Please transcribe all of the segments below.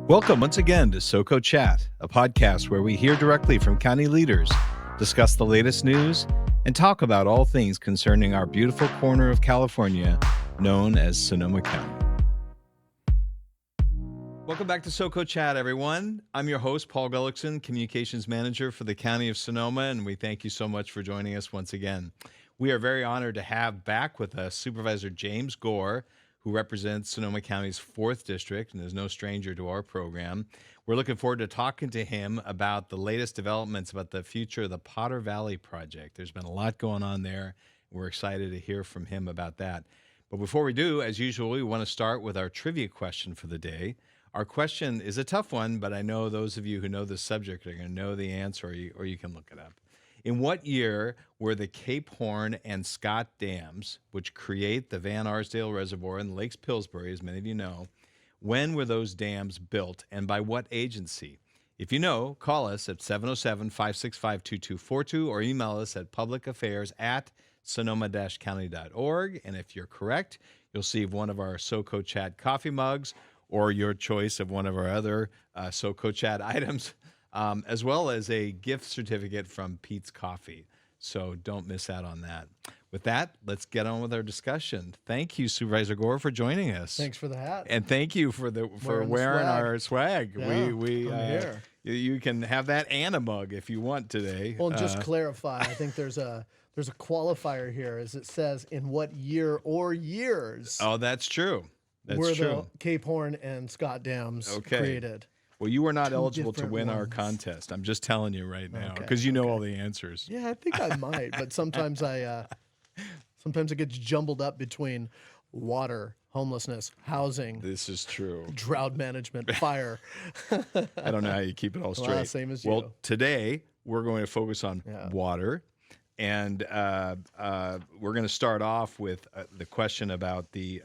Welcome once again to SoCo Chat, a podcast where we hear directly from county leaders, discuss the latest news, and talk about all things concerning our beautiful corner of California known as Sonoma County. Welcome back to SoCo Chat, everyone. I'm your host, Paul Gullickson, Communications Manager for the County of Sonoma, and we thank you so much for joining us once again. We are very honored to have back with us Supervisor James Gore, who represents Sonoma County's 4th District and is no stranger to our program. We're looking forward to talking to him about the latest developments about the future of the Potter Valley project. There's been a lot going on there. We're excited to hear from him about that. But before we do, as usual, we want to start with our trivia question for the day. Our question is a tough one, but I know those of you who know the subject are going to know the answer, or you can look it up. In what year were the Cape Horn and Scott dams, which create the Van Arsdale Reservoir in Lakes Pillsbury, as many of you know, when were those dams built and by what agency? If you know, call us at 707-565-2242 or email us at publicaffairs@sonoma-county.org. And if you're correct, you'll receive one of our SoCo Chat coffee mugs or your choice of one of our other SoCo Chat items, as well as a gift certificate from Pete's Coffee. So don't miss out on that. With that, let's get on with our discussion. Thank you, Supervisor Gore, for joining us. Thanks for the hat. And thank you for wearing our swag. Yeah, You can have that and a mug if you want today. Well, just clarify. I think there's a qualifier here, as it says in what year or years. Oh, that's true. Were the Cape Horn and Scott dams created? Well, you were not eligible to win our contest. I'm just telling you right now because you know all the answers. Yeah, I think I might, but sometimes sometimes it gets jumbled up between water, homelessness, housing. This is true. Drought management, fire. I don't know how you keep it all straight. Well, same as you. Well, today we're going to focus on water, and we're going to start off with the question about the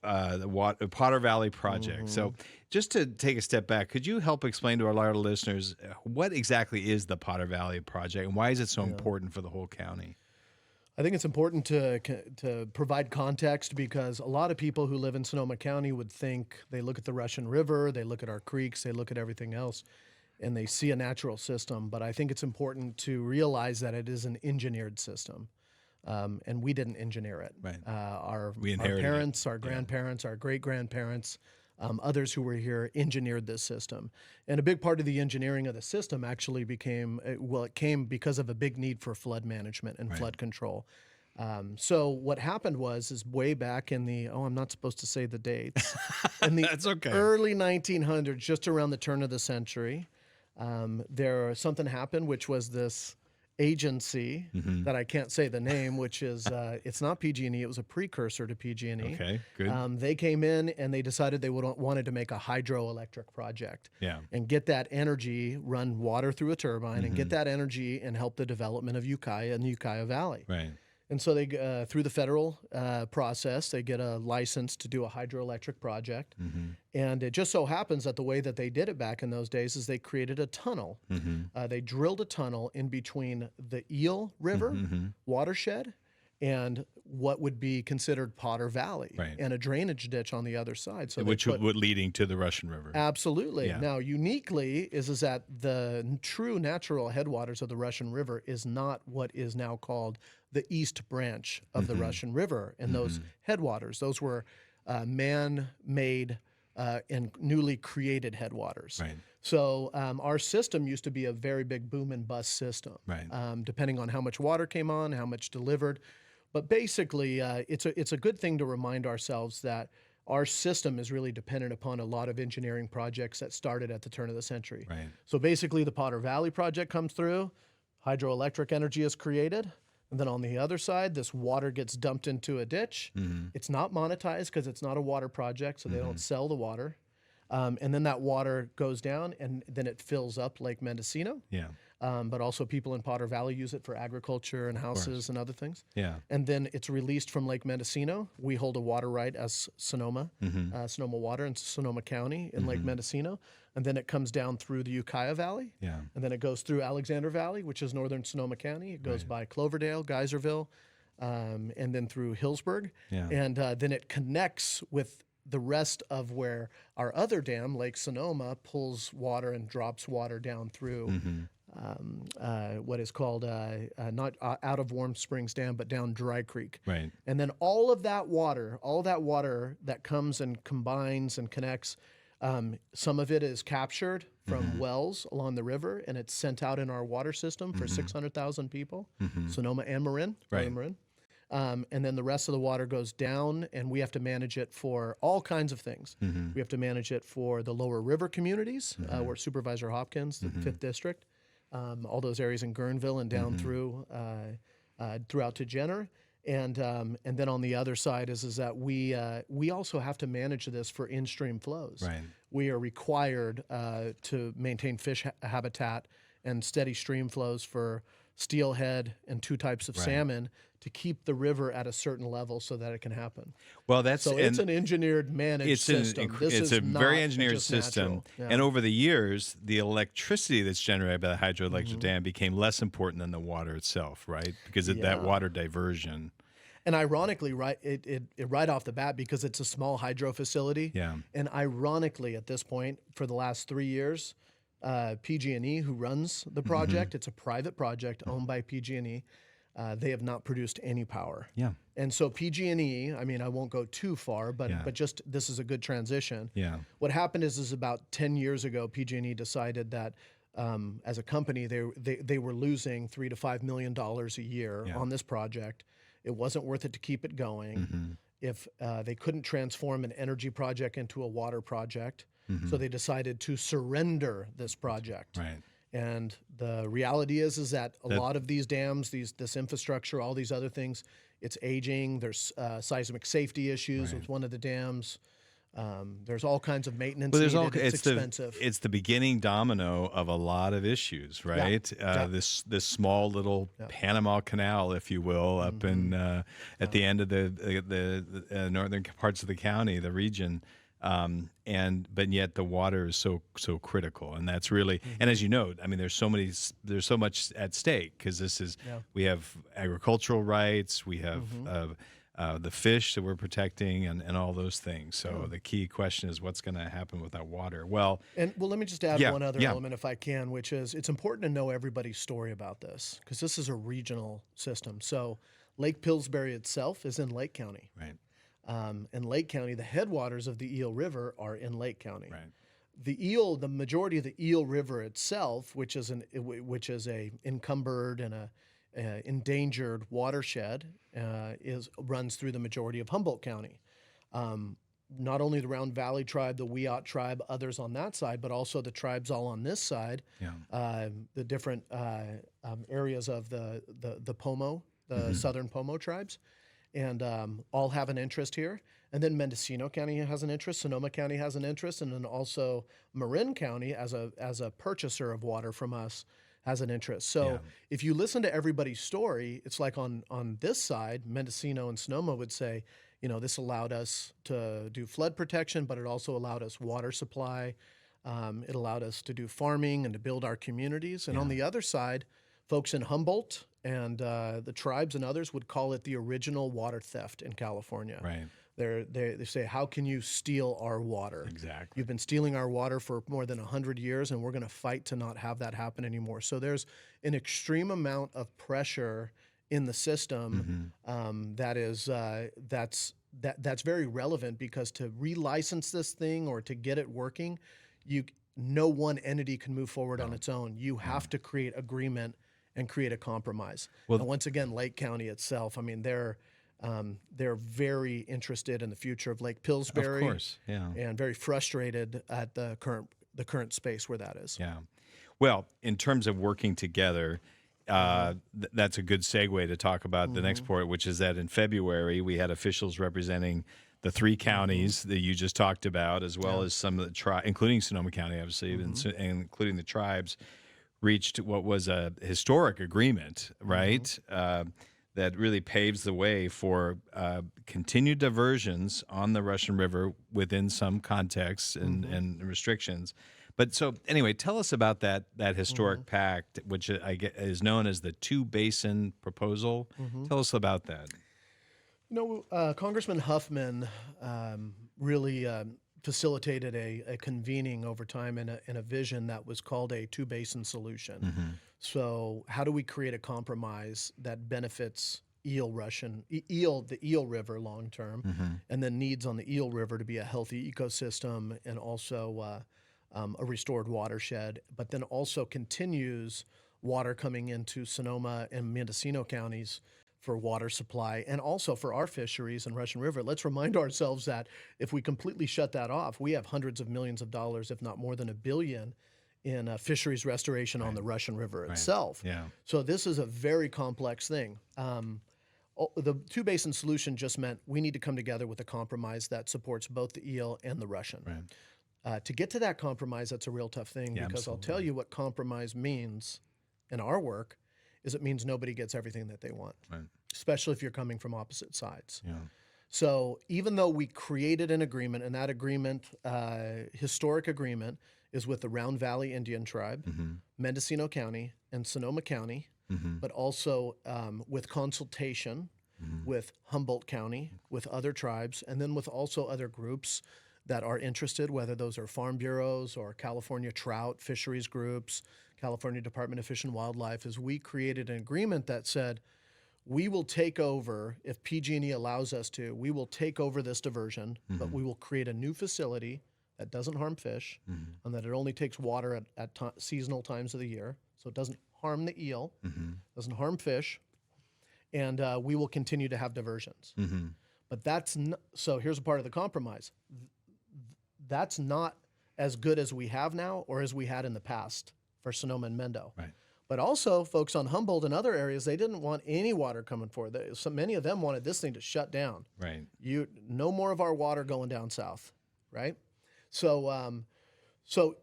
Potter Valley project. Mm-hmm. So just to take a step back, could you help explain to our lot of listeners what exactly is the Potter Valley project and why is it so important for the whole county? I think it's important to provide context because a lot of people who live in Sonoma County would think, they look at the Russian River, they look at our creeks, they look at everything else, and they see a natural system. But I think it's important to realize that it is an engineered system. And we didn't engineer it. Right. Our parents, our grandparents, our great-grandparents, others who were here engineered this system. And a big part of the engineering of the system actually it came because of a big need for flood management and flood control. So what happened was way back in the, I'm not supposed to say the dates, in the early 1900s, just around the turn of the century, something happened, which was this agency that I can't say the name, which is it's not PG&E. It was a precursor to PG&E. Okay, good. They came in and they decided they wanted to make a hydroelectric project and get that energy, run water through a turbine and get that energy and help the development of Ukiah and the Ukiah Valley. Right. And so they, through the federal process, they get a license to do a hydroelectric project. And it just so happens that the way that they did it back in those days is they created a tunnel. They drilled a tunnel in between the Eel River watershed and what would be considered Potter Valley and a drainage ditch on the other side. So which would leading to the Russian River. Absolutely. Yeah. Now, uniquely is that the true natural headwaters of the Russian River is not what is now called the East Branch of the Russian River. And those headwaters, those were man-made and newly created headwaters. Right. So our system used to be a very big boom and bust system, depending on how much water came on, how much delivered. But basically, it's a good thing to remind ourselves that our system is really dependent upon a lot of engineering projects that started at the turn of the century. Right. So basically, the Potter Valley project comes through, hydroelectric energy is created, and then on the other side, this water gets dumped into a ditch. It's not monetized because it's not a water project, so they don't sell the water. And then that water goes down, and then it fills up Lake Mendocino. Yeah. But also people in Potter Valley use it for agriculture and houses and other things. Yeah. And then it's released from Lake Mendocino. We hold a water right as Sonoma, Sonoma Water in Sonoma County in Lake Mendocino. And then it comes down through the Ukiah Valley. Yeah. And then it goes through Alexander Valley, which is northern Sonoma County. It goes by Cloverdale, Geyserville, and then through Hillsburg. Yeah. And then it connects with the rest of where our other dam, Lake Sonoma, pulls water and drops water down through what is called not out of Warm Springs Dam, but down Dry Creek. Right. And then all that water that comes and combines and connects, some of it is captured from wells along the river, and it's sent out in our water system for 600,000 people, Sonoma and Marin. Right. Marin. And then the rest of the water goes down, and we have to manage it for all kinds of things. We have to manage it for the lower river communities, where Supervisor Hopkins, the 5th District, all those areas in Guerneville and down through throughout to Jenner. And then on the other side is that we also have to manage this for in-stream flows. Right. We are required to maintain fish habitat and steady stream flows for steelhead and 2 types of salmon to keep the river at a certain level so that it can happen. Well, it's an engineered, managed system. It's a very engineered system. Yeah. And over the years, the electricity that's generated by the hydroelectric dam became less important than the water itself, right? Because of that water diversion. And ironically, right off the bat, because it's a small hydro facility. Yeah. And ironically, at this point, for the last 3 years, PG&E, who runs the project, it's a private project owned by PG&E. They have not produced any power. Yeah. And so PG&E, I mean, I won't go too far, but just this is a good transition. Yeah. What happened is about 10 years ago, PG&E decided that as a company, they were losing $3 to $5 million a year on this project. It wasn't worth it to keep it going. If they couldn't transform an energy project into a water project, so they decided to surrender this project. Right. And the reality is that a lot of these dams, this infrastructure, all these other things, it's aging. There's seismic safety issues with one of the dams. There's all kinds of maintenance needed. It's expensive. It's the beginning domino of a lot of issues, right? This small little Panama Canal, if you will, up in at the end of the northern parts of the county, the region. But yet the water is so critical, and that's really and as you know, I mean, there's so much at stake because we have agricultural rights, we have the fish that we're protecting, and all those things. So the key question is what's going to happen with that water. Well, let me just add one other element if I can, which is it's important to know everybody's story about this because this is a regional system. So Lake Pillsbury itself is in Lake County. Right. In Lake County, the headwaters of the Eel River are in Lake County. Right. The majority of the Eel River itself, which is a encumbered and a endangered watershed, runs through the majority of Humboldt County. Not only the Round Valley tribe, the Wiyot tribe, others on that side, but also the tribes all on this side. Yeah. The different areas of the Pomo, the Southern Pomo tribes. And all have an interest here. And then Mendocino County has an interest, Sonoma County has an interest, and then also Marin County, as a purchaser of water from us, has an interest. So if you listen to everybody's story, it's like on this side, Mendocino and Sonoma would say, this allowed us to do flood protection, but it also allowed us water supply. It allowed us to do farming and to build our communities. And on the other side, folks in Humboldt and the tribes and others would call it the original water theft in California. Right. They say, how can you steal our water? Exactly. You've been stealing our water for more than 100 years, and we're going to fight to not have that happen anymore. So there's an extreme amount of pressure in the system that's very relevant because to relicense this thing or to get it working, no one entity can move forward on its own. You have to create agreement and create a compromise. Well, and once again, Lake County itself, I mean, they're very interested in the future of Lake Pillsbury, of course, and very frustrated at the current space where that is. Yeah. Well, in terms of working together, that's a good segue to talk about the next point, which is that in February we had officials representing the 3 counties that you just talked about, as well as some of the tribes, including Sonoma County, obviously, and including the tribes, reached what was a historic agreement, right? That really paves the way for continued diversions on the Russian River within some contexts and restrictions. But so anyway, tell us about that historic pact, which I get is known as the 2-basin proposal. Tell us about that. Congressman Huffman really facilitated a convening over time in a vision that was called a two-basin solution. So how do we create a compromise that benefits the Eel River long term, and then needs on the Eel River to be a healthy ecosystem and also a restored watershed, but then also continues water coming into Sonoma and Mendocino counties for water supply and also for our fisheries in Russian River. Let's remind ourselves that if we completely shut that off, we have hundreds of millions of dollars, if not more than $1 billion, in fisheries restoration on the Russian River itself. Yeah. So this is a very complex thing. The two-basin solution just meant we need to come together with a compromise that supports both the eel and the Russian. To get to that compromise, that's a real tough thing because I'll tell you what compromise means in our work is it means nobody gets everything that they want, especially if you're coming from opposite sides. So even though we created an agreement, and that agreement, historic agreement, is with the Round Valley Indian Tribe, Mendocino County, and Sonoma County, but also with consultation with Humboldt County, with other tribes, and then with also other groups that are interested, whether those are farm bureaus or California trout fisheries groups, California Department of Fish and Wildlife, is we created an agreement that said, we will take over, if PG&E allows us to, we will take over this diversion, but we will create a new facility that doesn't harm fish and that it only takes water at seasonal times of the year. So it doesn't harm the eel, doesn't harm fish, and we will continue to have diversions. But that's so here's a part of the compromise. That's not as good as we have now or as we had in the past for Sonoma and Mendo. But also, folks on Humboldt and other areas, they didn't want any water coming forward. So many of them wanted this thing to shut down. No more of our water going down south, right? So,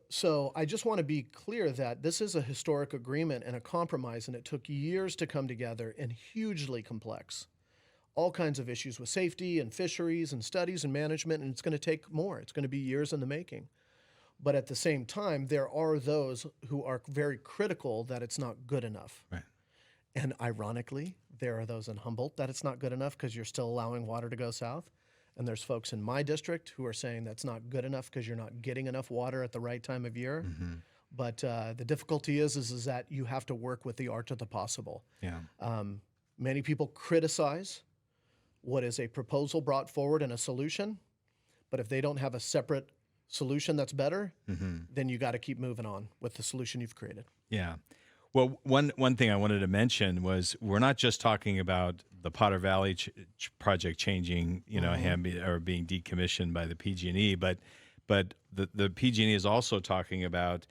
so I just want to be clear that this is a historic agreement and a compromise, and it took years to come together and hugely complex. All kinds of issues with safety and fisheries and studies and management, and it's going to take more. It's going to be years in the making. But at the same time, there are those who are very critical that it's not good enough. And ironically, there are those in Humboldt that it's not good enough because you're still allowing water to go south. And there's folks in my district who are saying that's not good enough because you're not getting enough water at the right time of year. But the difficulty is that you have to work with the art of the possible. Many people criticize what is a proposal brought forward and a solution, but if they don't have a separate solution that's better, then you got to keep moving on with the solution you've created. Well, one thing I wanted to mention was we're not just talking about the Potter Valley project changing, or being decommissioned by the PG&E, but the PG&E is also talking about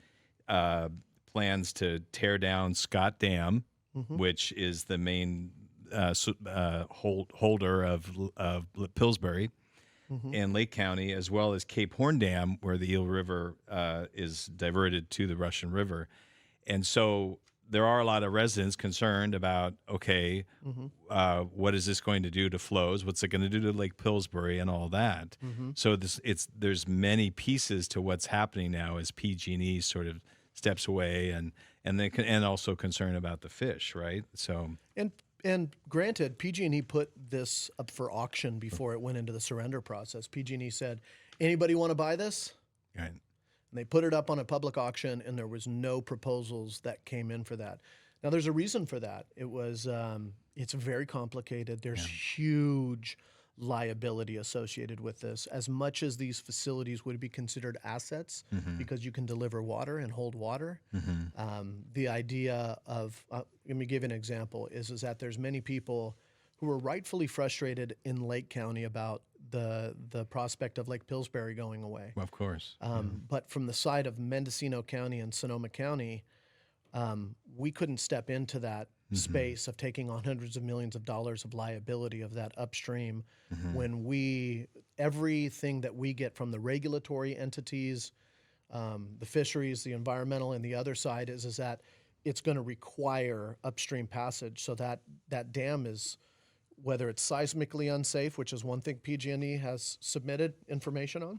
plans to tear down Scott Dam, which is the main holder of Pillsbury and Lake County, as well as Cape Horn Dam, where the Eel River is diverted to the Russian River. And so there are a lot of residents concerned about, what is this going to do to flows? What's it going to do to Lake Pillsbury and all that? So there's many pieces to what's happening now as PG&E sort of steps away, and also concern about the fish, right? So and granted, PG&E put this up for auction before it went into the surrender process. PG&E said, "Anybody want to buy this?" And they put it up on a public auction, and there was no proposals that came in for that. Now, there's a reason for that. It was it's very complicated. There's huge liability associated with this. As much as these facilities would be considered assets because you can deliver water and hold water, the idea of, let me give you an example, is that there's many people who are rightfully frustrated in Lake County about the prospect of Lake Pillsbury going away. Of course. But from the side of Mendocino County and Sonoma County, we couldn't step into that space of taking on hundreds of millions of dollars of liability of that upstream when everything that we get from the regulatory entities, the fisheries, the environmental, and the other side is that it's going to require upstream passage. So that dam is, whether it's seismically unsafe, which is one thing PG&E has submitted information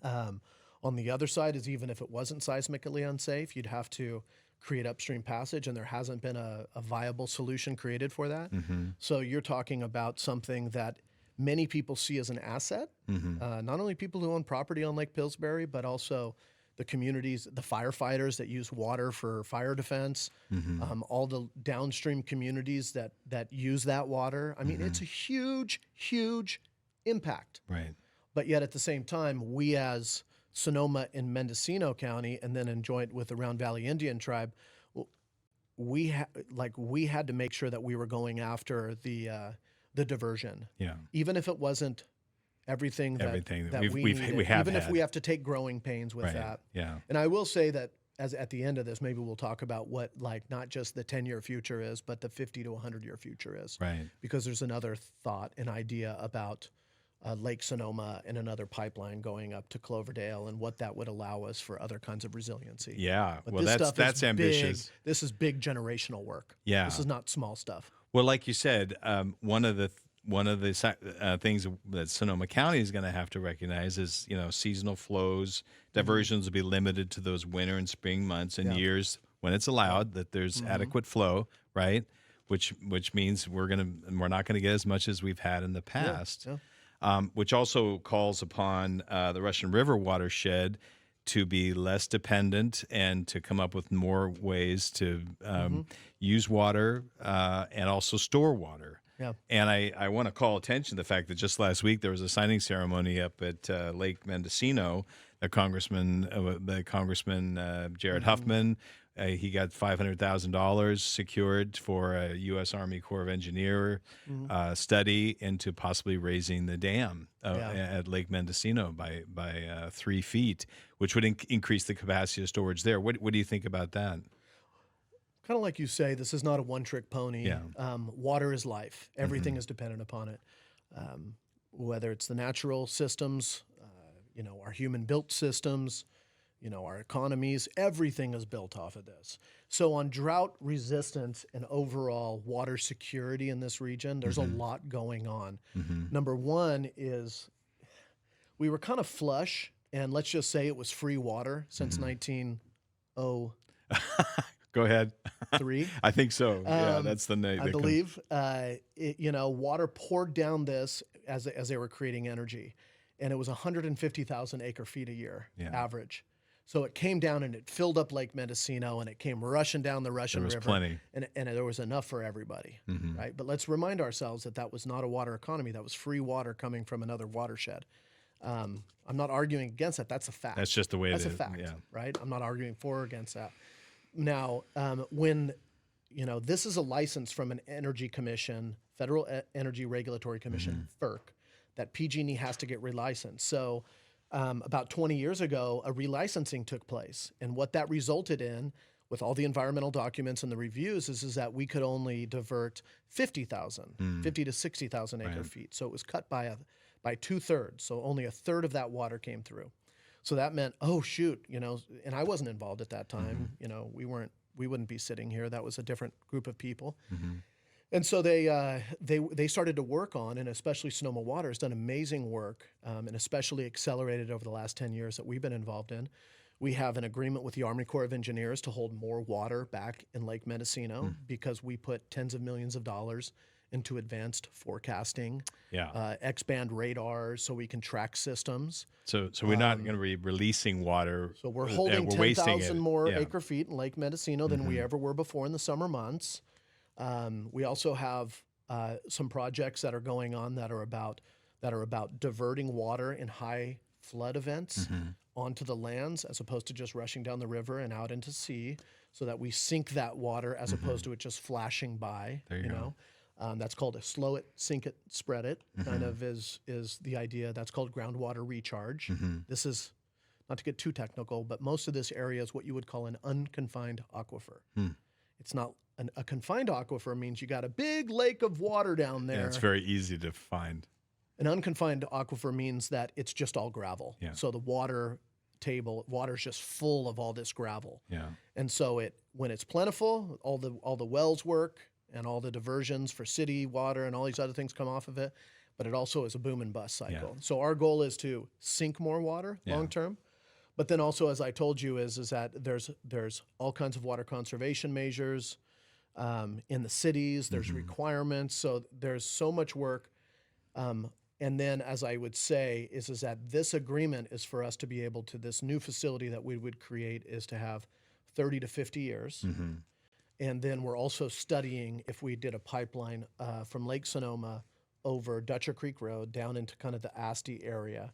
on the other side is even if it wasn't seismically unsafe, you'd have to create upstream passage, and there hasn't been a viable solution created for that. So you're talking about something that many people see as an asset. Not only people who own property on Lake Pillsbury, but also the communities, the firefighters that use water for fire defense, all the downstream communities that use that water. I mean, it's a huge, huge impact. Right. But yet at the same time, we as Sonoma and Mendocino County, and then in joint with the Round Valley Indian Tribe, we had to make sure that we were going after the diversion. Yeah. Even if it wasn't everything that we needed, we have even if had. we have to take growing pains with Right. that. Yeah. And I will say that as at the end of this, maybe we'll talk about what not just the 10-year future is, but the 50 to 100-year future is. Right. Because there's another thought, an idea about Lake Sonoma and another pipeline going up to Cloverdale and what that would allow us for other kinds of resiliency. Yeah. But Well, this stuff that's is ambitious. Big. This is big generational work. Yeah. This is not small stuff. Well, like you said, one of the things that Sonoma County is going to have to recognize is, seasonal flows. Diversions will be limited to those winter and spring months and years when it's allowed, that there's adequate flow, right? Which means we're not going to get as much as we've had in the past. Yeah. Which also calls upon the Russian River watershed to be less dependent and to come up with more ways to use water and also store water. Yeah. And I want to call attention to the fact that just last week there was a signing ceremony up at Lake Mendocino. Congressman Jared Huffman, he got $500,000 secured for a U.S. Army Corps of Engineer study into possibly raising the dam at Lake Mendocino by 3 feet, which would increase the capacity of storage there. What do you think about that? Kind of like you say, this is not a one-trick pony. Yeah. Water is life. Everything is dependent upon it. Whether it's the natural systems, our human-built systems, our economies, everything is built off of this. So on drought resistance and overall water security in this region, there's a lot going on. Number one is we were kind of flush, and let's just say it was free water since 1903. Go ahead. I think so. Yeah, that's the name. I believe. Water poured down this as they were creating energy, and it was 150,000 acre feet a year average. So it came down and it filled up Lake Mendocino, and it came rushing down the Russian River. There was plenty. And there was enough for everybody, right? But let's remind ourselves that was not a water economy. That was free water coming from another watershed. I'm not arguing against that. That's a fact. That's just the way it is. That's a fact, yeah. right? I'm not arguing for or against that. Now, when this is a license from an energy commission, Federal Energy Regulatory Commission, FERC, that PG&E has to get relicensed. So about 20 years ago, a relicensing took place. And what that resulted in, with all the environmental documents and the reviews, is that we could only divert 50 to 60,000 acre feet. So it was cut by 2/3. So only 1/3 of that water came through. So that meant, oh shoot, and I wasn't involved at that time. We wouldn't be sitting here. That was a different group of people. And so they started to work on, and especially Sonoma Water has done amazing work, and especially accelerated over the last 10 years that we've been involved in. We have an agreement with the Army Corps of Engineers to hold more water back in Lake Mendocino because we put tens of millions of dollars into advanced forecasting, X-band radars, so we can track systems. So we're not going to be releasing water. So we're holding we're wasting 10,000 it. more acre feet in Lake Mendocino than we ever were before in the summer months. We also have some projects that are going on that are about diverting water in high flood events onto the lands, as opposed to just rushing down the river and out into sea, so that we sink that water as opposed to it just flashing by. There you go. That's called a slow it, sink it, spread it, kind of is the idea. That's called groundwater recharge. This is, not to get too technical, but most of this area is what you would call an unconfined aquifer. It's not, a confined aquifer means you got a big lake of water down there. Yeah, it's very easy to find. An unconfined aquifer means that it's just all gravel. Yeah. So the water's just full of all this gravel. Yeah. And so when it's plentiful, all the wells work, and all the diversions for city water and all these other things come off of it, but it also is a boom and bust cycle. Yeah. So our goal is to sink more water long term, but then also, as I told you, is that there's all kinds of water conservation measures in the cities. There's requirements, so there's so much work, and And then, as I would say, is that this agreement is for us to be able to, this new facility that we would create is to have 30 to 50 years. And then we're also studying if we did a pipeline from Lake Sonoma over Dutcher Creek Road down into kind of the Asti area.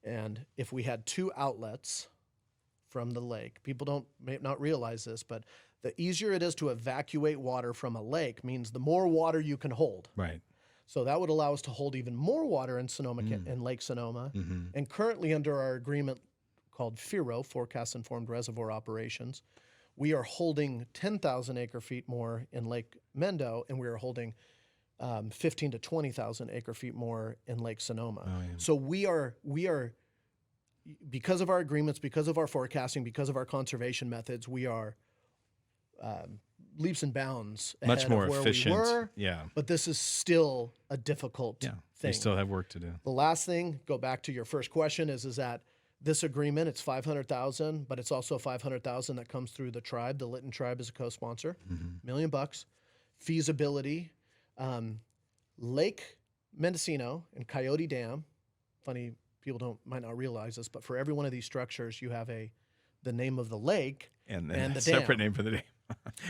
And if we had 2 outlets from the lake, people may not realize this, but the easier it is to evacuate water from a lake means the more water you can hold. Right. So that would allow us to hold even more water in Sonoma, in Lake Sonoma. And currently under our agreement called FIRO, Forecast Informed Reservoir Operations, we are holding 10,000 acre feet more in Lake Mendo, and we are holding 15 to 20,000 acre feet more in Lake Sonoma. Oh, yeah. So we are, because of our agreements, because of our forecasting, because of our conservation methods, we are leaps and bounds ahead Much more of where efficient. we were. Yeah. But this is still a difficult Yeah. thing. We still have work to do. The last thing, go back to your first question, is that this agreement, it's 500,000, but it's also 500,000 that comes through the tribe. The Lytton tribe is a co-sponsor, $1 million. Feasibility, Lake Mendocino and Coyote Dam. Funny, people might not realize this, but for every one of these structures, you have the name of the lake And and a the separate dam. name for the dam.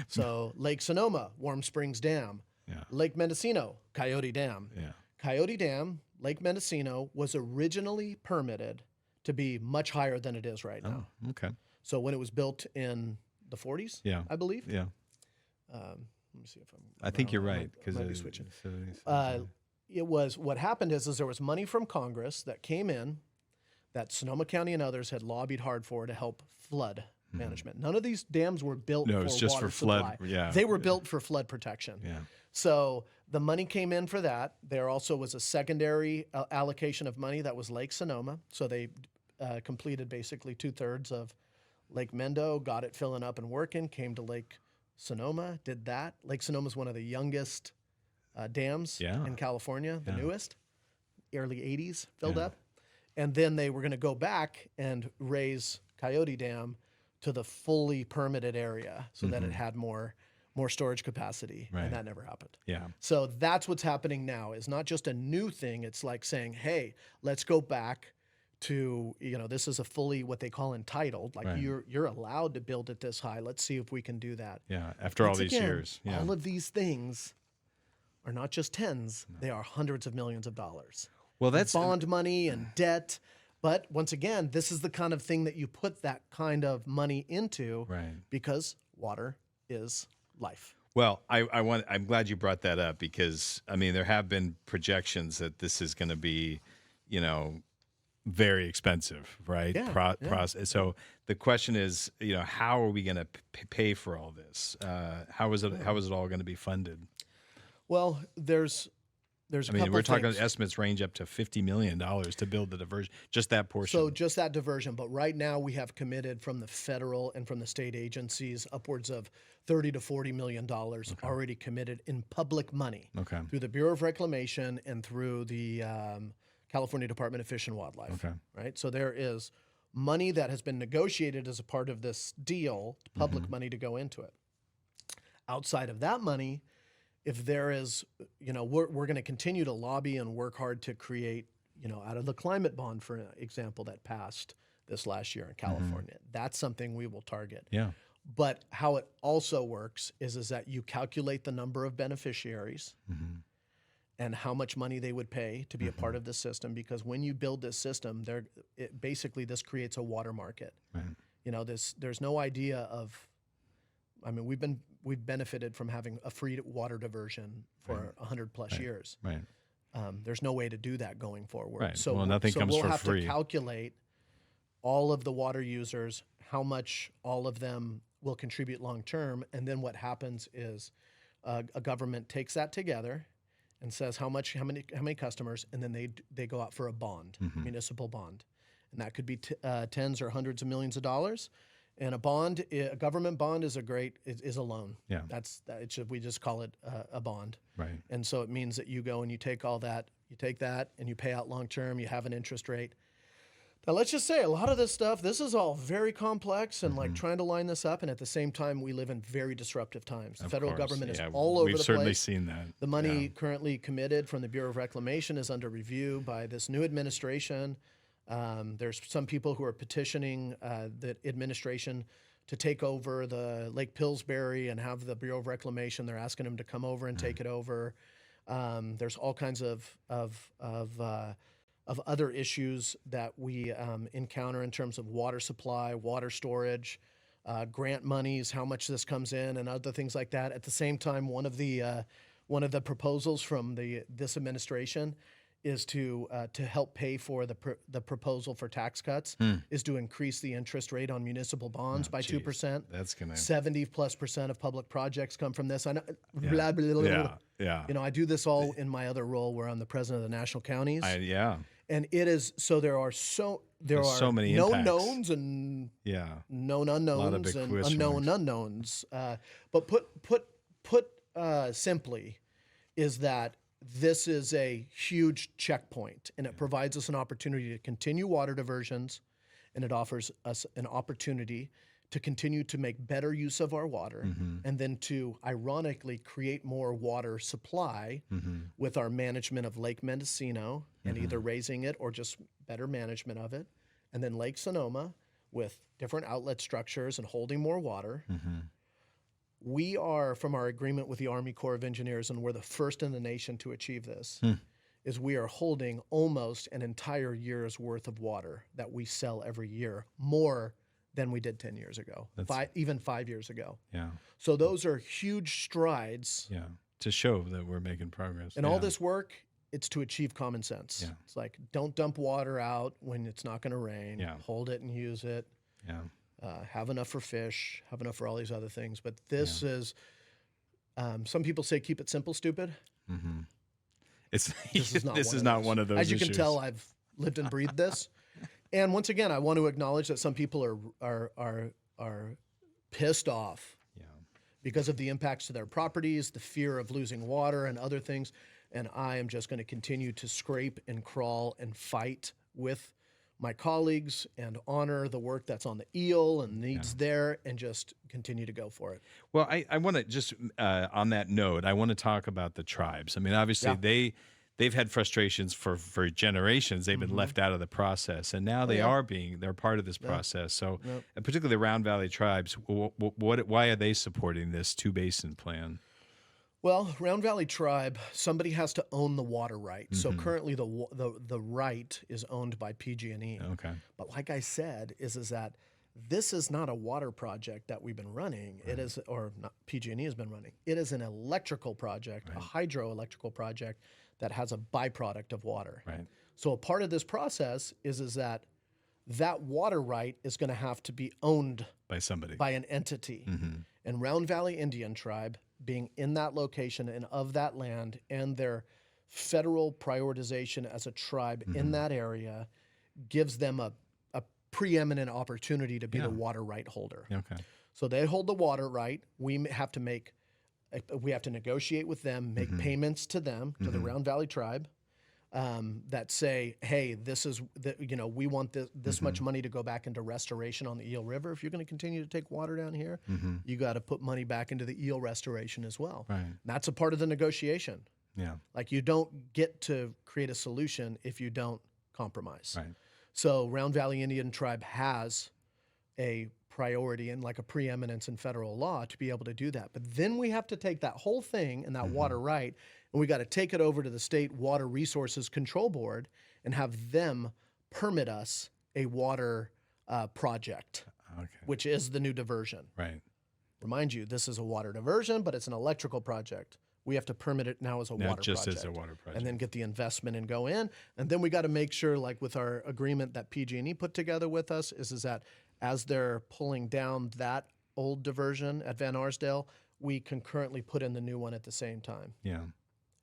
So Lake Sonoma, Warm Springs Dam. Yeah. Lake Mendocino, Coyote Dam. Yeah. Coyote Dam, Lake Mendocino, was originally permitted to be much higher than it is right now. Oh, okay. So when it was built in the 40s, Yeah. I believe. Yeah. Let me see if I'm. I think you're I right. might- Because I might be switching. It was, what happened is there was money from Congress that came in that Sonoma County and others had lobbied hard for to help flood management. None of these dams were built No, for it's just water for flood. supply. Yeah. They were built for flood protection. Yeah. So the money came in for that. There also was a secondary allocation of money that was Lake Sonoma. So they completed basically 2/3 of Lake Mendo, got it filling up and working, came to Lake Sonoma, did that. Lake Sonoma is one of the youngest dams in California, the newest, early 80s, filled up. And then they were going to go back and raise Coyote Dam to the fully permitted area so that it had more storage capacity. Right. And that never happened. Yeah. So that's what's happening now. It's not just a new thing. It's like saying, hey, let's go back to, this is a fully what they call entitled. Like Right. you're allowed to build it this high. Let's see if we can do that. Yeah. After all Once these again, years. Yeah. all of these things are not just tens. They are hundreds of millions of dollars. Well, that's Bond money and debt. But once again, this is the kind of thing that you put that kind of money into right. because water is life. Well, I'm glad you brought that up because I mean there have been projections that this is going to be, very expensive, right? Yeah, So the question is, how are we going to pay for all this? How is it all going to be funded? Well, there's a couple we're talking things. estimates range up to $50 million to build the diversion, just that portion. So just that diversion. But right now we have committed from the federal and from the state agencies upwards of $30 to $40 million already committed in public money through the Bureau of Reclamation and through the California Department of Fish and Wildlife. Right. So there is money that has been negotiated as a part of this deal, public money to go into it. Outside of that money, if there is, we're going to continue to lobby and work hard to create, out of the climate bond, for example, that passed this last year in California. That's something we will target. Yeah. But how it also works is that you calculate the number of beneficiaries and how much money they would pay to be a part of this system. Because when you build this system, basically this creates a water market. Right. There's no idea of. I mean, we've benefited from having a free water diversion for 100+ years. Right. There's no way to do that going forward. Right. So, Well, nothing comes we'll for have free. to calculate all of the water users, how much all of them will contribute long term, and then what happens is a government takes that together and says how many customers, and then they go out for a bond, municipal bond, and that could be tens or hundreds of millions of dollars. And a government bond is a loan. Yeah. We just call it a bond. Right. And so it means that you go and you take that and you pay out long term, you have an interest rate. Now, let's just say a lot of this stuff, this is all very complex and like trying to line this up. And at the same time, we live in very disruptive times. The federal government is all over the place. We've certainly seen that. The money currently committed from the Bureau of Reclamation is under review by this new administration. There's some people who are petitioning the administration to take over the Lake Pillsbury and have the Bureau of Reclamation. They're asking them to come over and take it over. There's all kinds of other issues that we encounter in terms of water supply, water storage, grant monies, how much this comes in, and other things like that. At the same time, one of the proposals from this administration is to help pay for the proposal for tax cuts is to increase the interest rate on municipal bonds by 2%. That's gonna 70+% of public projects come from this. I know, yeah. blah, blah, blah, blah. Yeah. You know, I do this all in my other role where I'm the president of the national counties. And it is so there are so many known impacts. knowns and known unknowns and unknown unknowns. But put simply, is that this is a huge checkpoint, and it provides us an opportunity to continue water diversions, and it offers us an opportunity to continue to make better use of our water, and then to ironically create more water supply with our management of Lake Mendocino and either raising it or just better management of it, and then Lake Sonoma with different outlet structures and holding more water. We are, from our agreement with the Army Corps of Engineers, and we're the first in the nation to achieve this, is we are holding almost an entire year's worth of water that we sell every year, more than we did 10 years ago, even 5 years ago. So those are huge strides. To show that we're making progress. And all this work, it's to achieve common sense. It's like, don't dump water out when it's not going to rain. Hold it and use it. Have enough for fish, have enough for all these other things. But this is, some people say, keep it simple, stupid. This is not one of those As you issues. can tell, I've lived and breathed this. And once again, I want to acknowledge that some people are pissed off because of the impacts to their properties, the fear of losing water and other things. And I am just going to continue to scrape and crawl and fight with my colleagues and honor the work that's on the eel and needs there, and just continue to go for it. Well, I want to just, on that note, I want to talk about the tribes. I mean, obviously they've had frustrations for generations. They've been left out of the process, and now they're part of this process. So and particularly the Round Valley tribes, why are they supporting this two-basin plan? Well, Round Valley Tribe, somebody has to own the water right. So currently the right is owned by PG&E. Okay. But like I said, is that this is not a water project that we've been running. It is, or not, PG&E has been running. It is an electrical project, a hydroelectrical project that has a byproduct of water. So a part of this process is that water right is going to have to be owned by somebody, by an entity. And Round Valley Indian Tribe, being in that location and of that land, and their federal prioritization as a tribe in that area, gives them a preeminent opportunity to be the water right holder. So they hold the water right. We have to negotiate with them, make payments to them, to the Round Valley Tribe, that say, hey, we want this much money to go back into restoration on the Eel River. If you're going to continue to take water down here, you got to put money back into the eel restoration as well. And that's a part of the negotiation. Like, you don't get to create a solution if you don't compromise. So Round Valley Indian Tribe has a priority and like a preeminence in federal law to be able to do that. But then we have to take that whole thing and that water right, and we got to take it over to the State Water Resources Control Board and have them permit us a water project, which is the new diversion. Remind you, this is a water diversion, but it's an electrical project. We have to permit it now as a water project. As a water project. And then get the investment and go in. And then we got to make sure, like with our agreement that PG&E put together with us, is that as they're pulling down that old diversion at Van Arsdale, we concurrently put in the new one at the same time.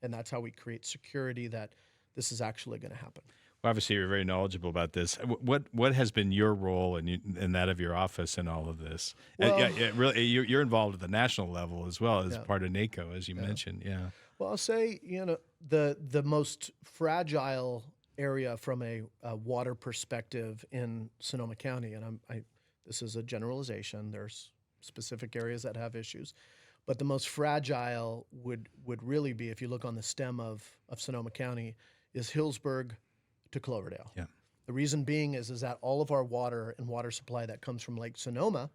And that's how we create security that this is actually going to happen. Well, obviously, you're very knowledgeable about this. What has been your role and that of your office in all of this? Well, really, you're involved at the national level as well as part of NACO, as you mentioned. Well, I'll say, the most fragile area from a water perspective in Sonoma County, and this is a generalization. There's specific areas that have issues, but the most fragile would really be, if you look on the stem of Sonoma County, is Hillsburg to Cloverdale. Yeah. The reason being is that all of our water and water supply that comes from Lake Sonoma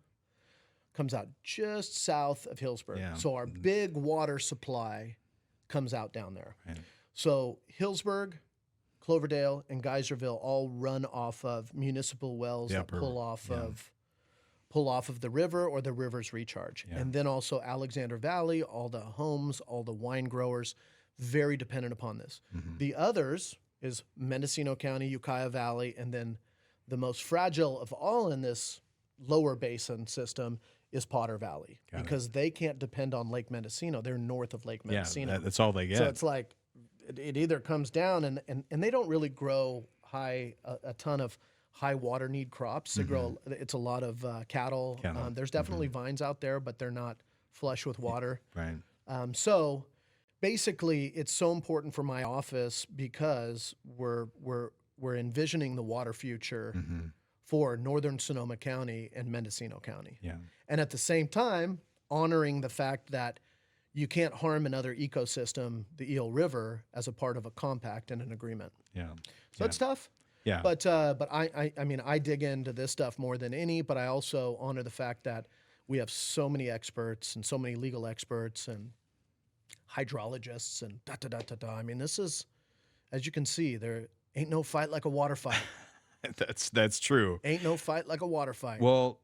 comes out just south of Hillsburg. Yeah. So our big water supply comes out down there. Right. So Hillsburg, Cloverdale, and Geyserville all run off of municipal wells that pull off of the river or the river's recharge. Yeah. And then also Alexander Valley, all the homes, all the wine growers, very dependent upon this. The others is Mendocino County, Ukiah Valley, and then the most fragile of all in this lower basin system is Potter Valley, because they can't depend on Lake Mendocino. They're north of Lake Mendocino. Yeah, that's all they get. So it's like it either comes down, and they don't really grow a ton of high water need crops. They grow, it's a lot of cattle. There's definitely vines out there, but they're not flush with water. Right. So basically, it's so important for my office because we're envisioning the water future for northern Sonoma County and Mendocino County. Yeah. And at the same time, honoring the fact that you can't harm another ecosystem, the Eel River, as a part of a compact and an agreement. Yeah. So it's tough. Yeah. But I mean, I dig into this stuff more than any, but I also honor the fact that we have so many experts and so many legal experts and hydrologists and da-da-da-da-da. I mean, this is, as you can see, there ain't no fight like a water fight. That's true. Ain't no fight like a water fight. Well,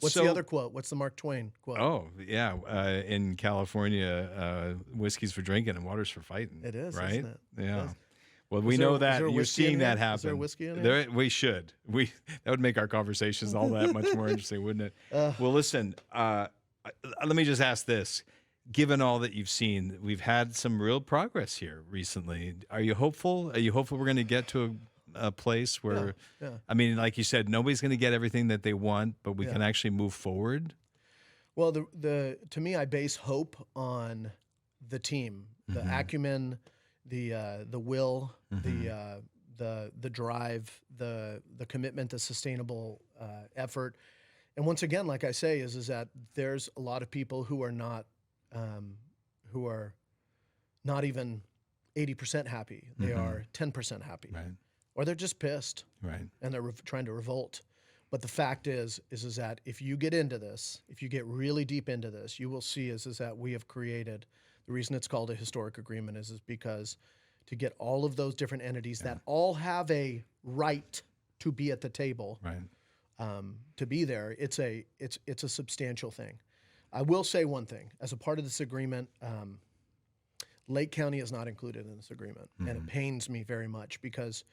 what's the other quote? What's the Mark Twain quote? Oh, yeah. In California, whiskey's for drinking and water's for fighting. It is, right? isn't it? Yeah. Well, we know that you're seeing that happen. Is there whiskey in here? We should. That would make our conversations all that much more interesting, wouldn't it? Well, listen. Let me just ask this: given all that you've seen, we've had some real progress here recently. Are you hopeful? Are you hopeful we're going to get to a place where, I mean, like you said, nobody's going to get everything that they want, but we can actually move forward? Well, to me, I base hope on the team, the acumen, the will, the drive, the commitment, the sustainable effort. And once again, like I say, is that there's a lot of people who are not even 80% happy. They are 10% happy. Right. Or they're just pissed, right? And they're trying to revolt. But the fact is that if you get into this, if you get really deep into this, you will see is that we have created. The reason it's called a historic agreement is because to get all of those different entities that all have a right to be at the table, right? To be there, it's a substantial thing. I will say one thing: as a part of this agreement, Lake County is not included in this agreement, and it pains me very much because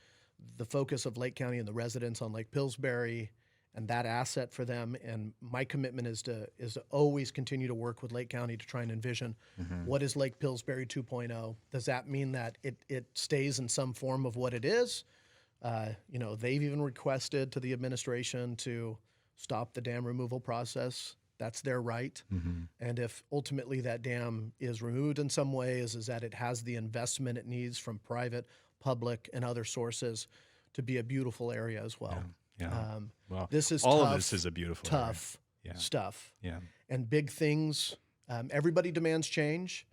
the focus of Lake County and the residents on Lake Pillsbury and that asset for them, and my commitment is to always continue to work with Lake County to try and envision what is Lake Pillsbury 2.0. Does that mean that it stays in some form of what it is? They've even requested to the administration to stop the dam removal process. That's their right. And if ultimately that dam is removed in some way, is that it has the investment it needs from private, public, and other sources to be a beautiful area as well. Well, this is all tough, of this is a beautiful, tough stuff. Yeah. And big things. Everybody demands change,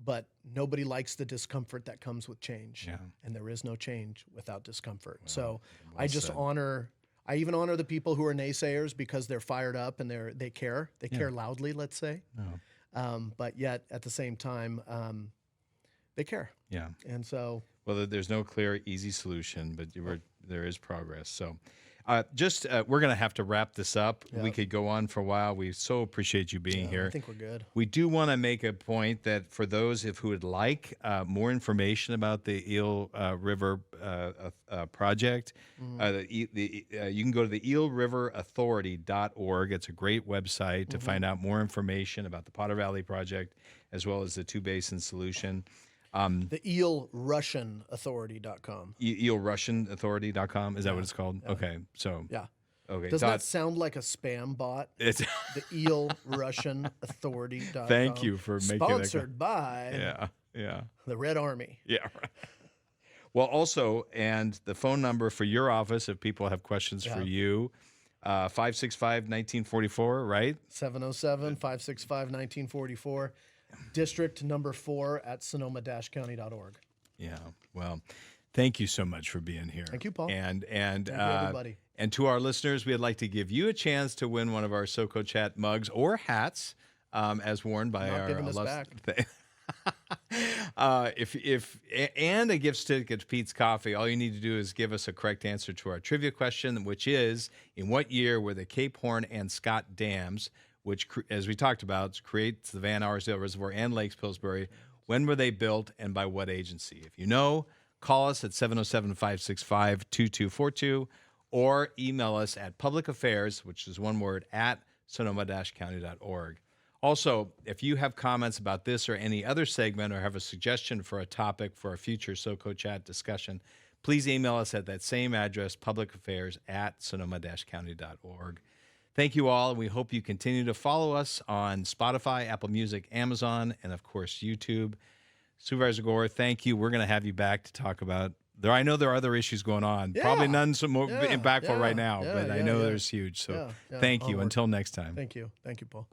but nobody likes the discomfort that comes with change. Yeah. And there is no change without discomfort. So I just I even honor the people who are naysayers because they're fired up and they care. They care loudly, let's say. But yet at the same time, they care. Yeah. And so. Well, there's no clear, easy solution, but there is progress. So we're going to have to wrap this up. Yep. We could go on for a while. We so appreciate you being here. I think we're good. We do want to make a point that for those who would like more information about the Eel River project, you can go to the eelriverauthority.org. It's a great website to find out more information about the Potter Valley project as well as the two-basin solution. The eelrussianauthority.com. eelrussianauthority.com. Is that what it's called? Yeah. Okay. So. Yeah. Okay. Doesn't that sound like a spam bot? It's the eelrussianauthority.com. Thank you for making that. Sponsored by the Red Army. Yeah. Well, also, and the phone number for your office, if people have questions for Yeah. you, 565-1944, right? 707-565-1944, district number 4 at sonoma-county.org. Yeah. Well, thank you so much for being here. Thank you, Paul. And Thank you, everybody. and to our listeners, we'd like to give you a chance to win one of our SoCo Chat mugs or hats, as worn by Not our giving this back. And a gift certificate to Pete's Coffee. All you need to do is give us a correct answer to our trivia question, which is, in what year were the Cape Horn and Scott dams, which, as we talked about, creates the Van Arsdale Reservoir and Lakes Pillsbury, when were they built and by what agency? If you know, call us at 707-565-2242 or email us at publicaffairs, which is one word, at sonoma-county.org. Also, if you have comments about this or any other segment or have a suggestion for a topic for a future SoCo Chat discussion, please email us at that same address, publicaffairs@sonoma-county.org. Thank you all, and we hope you continue to follow us on Spotify, Apple Music, Amazon, and of course, YouTube. Supervisor Gore, thank you. We're going to have you back to talk about I know there are other issues going on. Yeah. Probably none so more Yeah. impactful Yeah. right now, Yeah. but I Yeah. know Yeah. there's huge. So Yeah. thank you. Onward. Until next time. Thank you. Thank you, Paul.